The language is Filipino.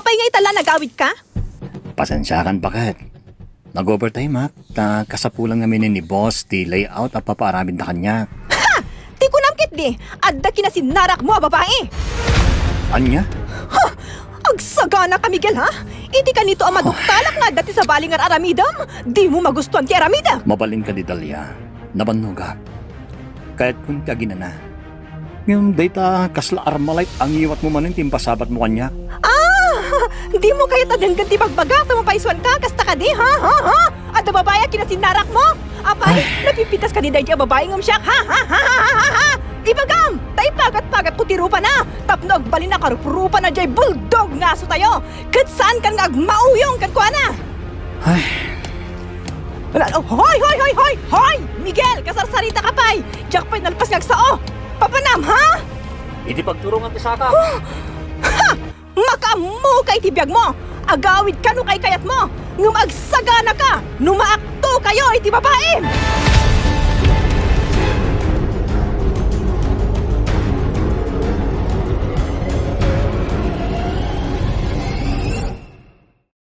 Apay nga itala nagawid ka? Pasensyakan bakit? Nag-overtime ha? Kasapulang namin ni boss ti layout at papaaramin na kanya. Ha! Di ko namkit di. Adda kinasinarak mo, babae. Anya? Ha! Agsagana ka, Miguel, ha? Iti ka nito ang maduktalak nga dati sa balingar aramidam. Di mo magustuhan ti aramida. Mabalin ka di Dalia. Nabanugap. Kahit kung kagina na. Yung data kasla armalite ang iwat mo manin timpasabat mo kanya. Di mo kaya tadanggan ti bagbaga tumapaisuan ka kasta ka di, ha? At ang babae kinasinarak mo? Apay, napipitas ka di dahil babae ngam siya, ha? Ibagam! Taipagat-pagat ko ti rupa na! Tapnog bali na karupurupa na jay bulldog nga so tayo! Kat saan kan nga agmauyong kan kuha na? Ay, Hoy! Miguel, kasarsarita ka pa'y! Diyak pa'y nalpas ngagsao! Papanam, ha? iti pagturungan ti saka. Ha! Makamu kay tibiyag mo! Agawid ka no kay kayat mo! Ngum agsagana ka! Numaakto kayo iti babae!